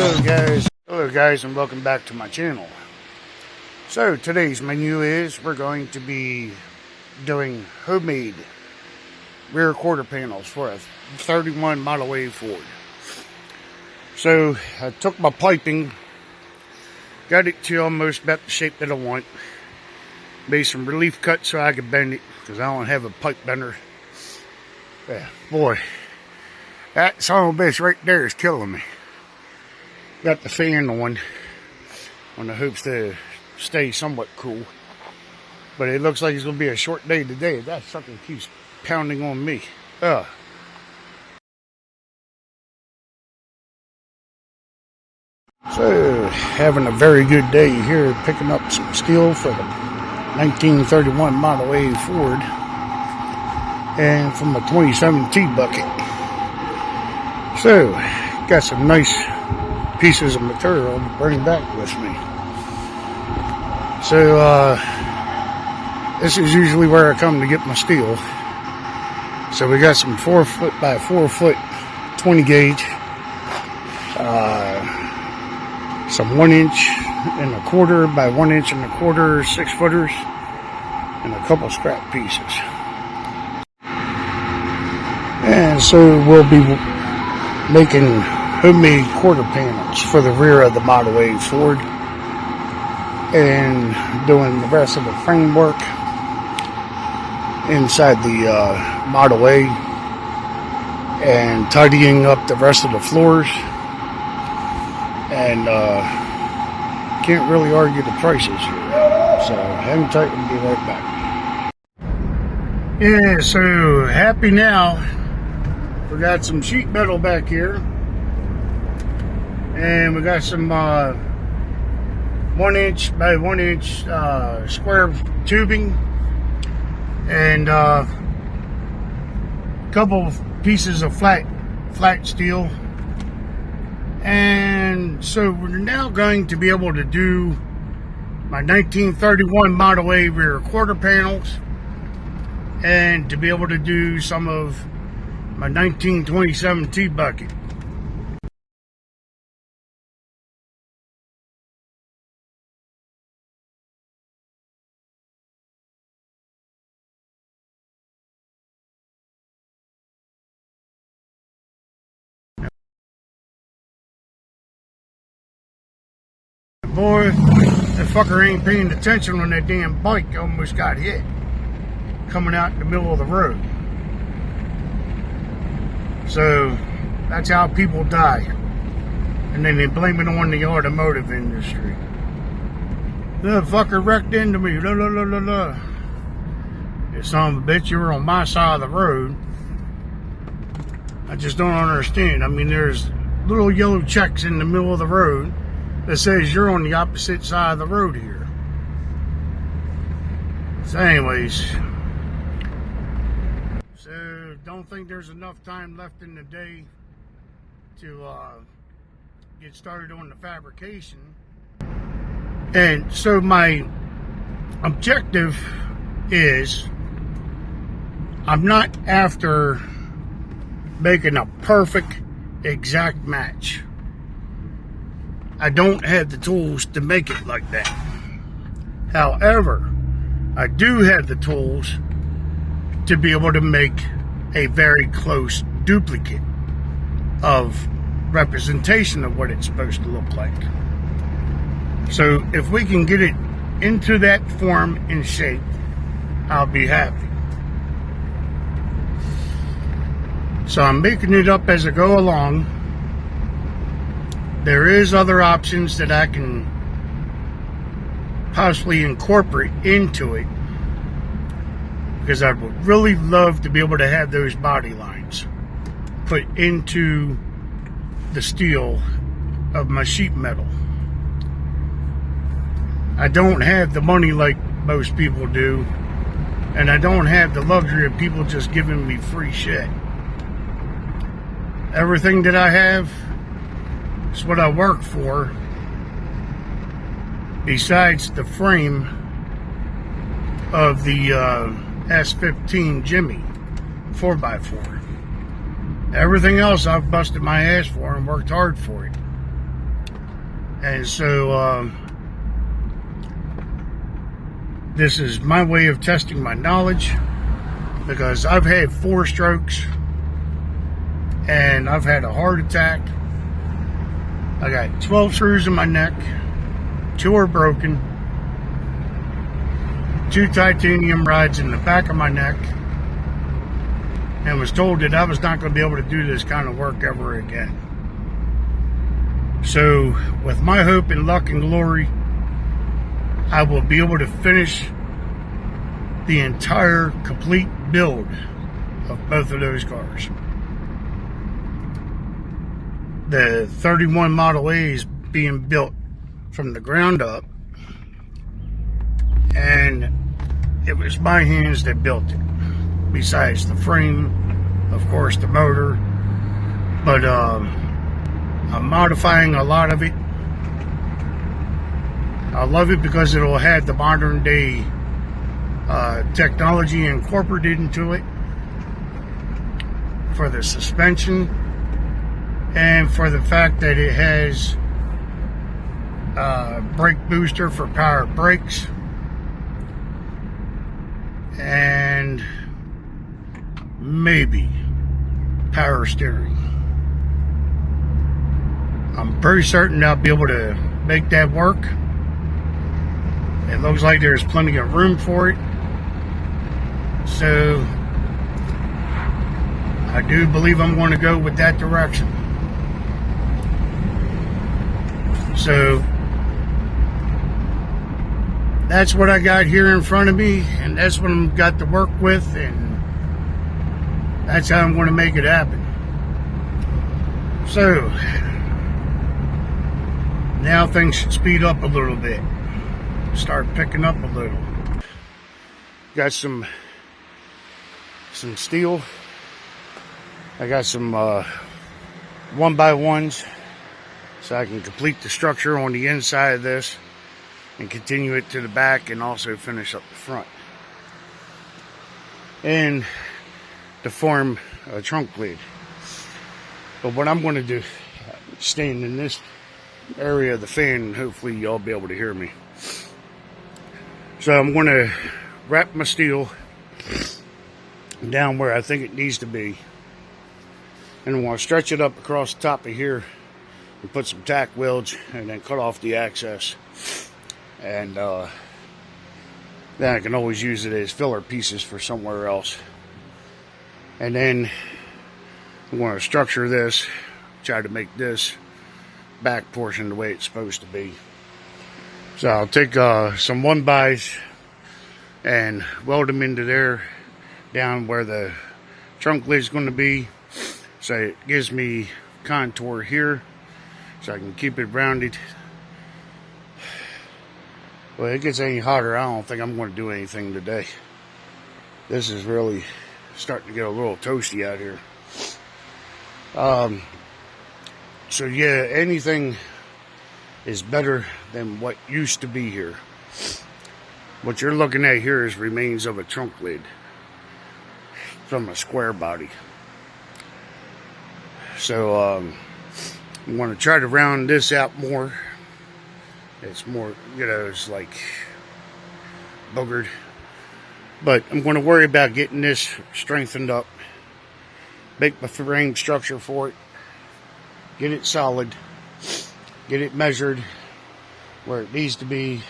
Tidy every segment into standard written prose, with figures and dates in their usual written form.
Hello guys, and welcome back to my channel. So today's menu is we're going to be doing homemade rear quarter panels for a 31 Model A Ford. So I took my piping, got it to almost about the shape that I want, made some relief cuts so I could bend it because I don't have a pipe bender. Yeah, boy, that son of a bitch right there is killing me. Got the fan on the hopes to stay somewhat cool. But it looks like it's going to be a short day today. That something keeps pounding on me. So, having a very good day here, picking up some steel for the 1931 Model A Ford. And from a 27T bucket. So, got some nice pieces of material to bring back with me. So this is usually where I come to get my steel. So we got some 4 foot by 4 foot 20 gauge, some 1 inch and a quarter by 1 inch and a quarter 6 footers, and a couple scrap pieces. And so we'll be making homemade quarter panels for the rear of the Model A Ford, and doing the rest of the framework inside the Model A, and tidying up the rest of the floors. And can't really argue the prices here, so hang tight and be right back. Yeah, so happy now. We got some sheet metal back here. And we got some 1 inch by 1 inch square tubing, and a couple of pieces of flat steel. And so we're now going to be able to do my 1931 Model A rear quarter panels, and to be able to do some of my 1927T bucket. Boy, that fucker ain't paying attention on that damn bike. Almost got hit coming out in the middle of the road. So that's how people die, and then they blame it on the automotive industry. The fucker wrecked into me. La, la, la, la, la. You son of a bitch, you were on my side of the road. I just don't understand. I mean, there's little yellow checks in the middle of the road that says you're on the opposite side of the road here. So anyways, so don't think there's enough time left in the day to get started on the fabrication. And so my objective is, I'm not after making a perfect exact match. I don't have the tools to make it like that. However, I do have the tools to be able to make a very close duplicate of representation of what it's supposed to look like. So if we can get it into that form and shape, I'll be happy. So I'm making it up as I go along. There is other options that I can possibly incorporate into it, because I would really love to be able to have those body lines put into the steel of my sheet metal. I don't have the money like most people do, and I don't have the luxury of people just giving me free shit. Everything that I have, it's what I work for, besides the frame of the S15 Jimmy 4x4. Everything else I've busted my ass for and worked hard for it. And so this is my way of testing my knowledge, because I've had 4 strokes and I've had a heart attack. I got 12 screws in my neck, 2 are broken, 2 titanium rods in the back of my neck, and was told that I was not going to be able to do this kind of work ever again. So with my hope and luck and glory, I will be able to finish the entire complete build of both of those cars. The 31 Model A is being built from the ground up, and it was my hands that built it, besides the frame, of course the motor, but I'm modifying a lot of it. I love it because it'll have the modern day technology incorporated into it for the suspension, and for the fact that it has brake booster for power brakes, and maybe power steering. I'm pretty certain I'll be able to make that work. It looks like there's plenty of room for it. So I do believe I'm going to go with that direction. So that's what I got here in front of me, and that's what I've got to work with, and that's how I'm going to make it happen. So now things should speed up a little bit, start picking up a little. Got some steel. I got some 1x1s, so I can complete the structure on the inside of this and continue it to the back, and also finish up the front, and to form a trunk lid. But what I'm going to do, staying in this area of the fan, hopefully y'all be able to hear me. So I'm going to wrap my steel down where I think it needs to be, and I'm going to stretch it up across the top of here and put some tack welds, and then cut off the access, and then I can always use it as filler pieces for somewhere else. And then I'm going to structure this, try to make this back portion the way it's supposed to be. So I'll take some 1x and weld them into there, down where the trunk lid is going to be, so it gives me contour here, so I can keep it rounded. Well, it gets any hotter, I don't think I'm going to do anything today. This is really starting to get a little toasty out here. So yeah, anything is better than what used to be here. What you're looking at here is remains of a trunk lid from a square body. So I'm going to try to round this out more. It's more, it's like boogered. But I'm going to worry about getting this strengthened up, make my frame structure for it, get it solid, get it measured where it needs to be,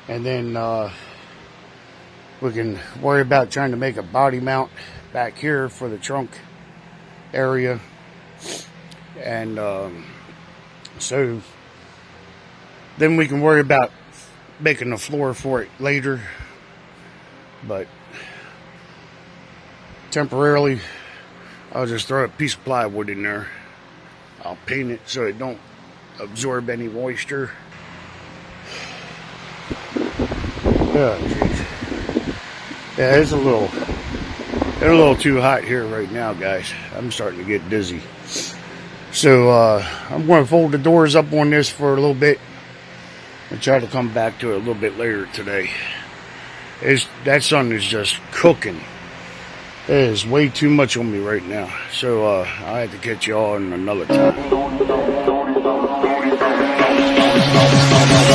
and then we can worry about trying to make a body mount back here for the trunk area. And so then we can worry about making a floor for it later. But temporarily, I'll just throw a piece of plywood in there. I'll paint it so it don't absorb any moisture. Oh, geez. Yeah, it's a little too hot here right now, guys. I'm starting to get dizzy. So I'm going to fold the doors up on this for a little bit and try to come back to it a little bit later today. That sun is just cooking. It is way too much on me right now. So I have to catch y'all in another time.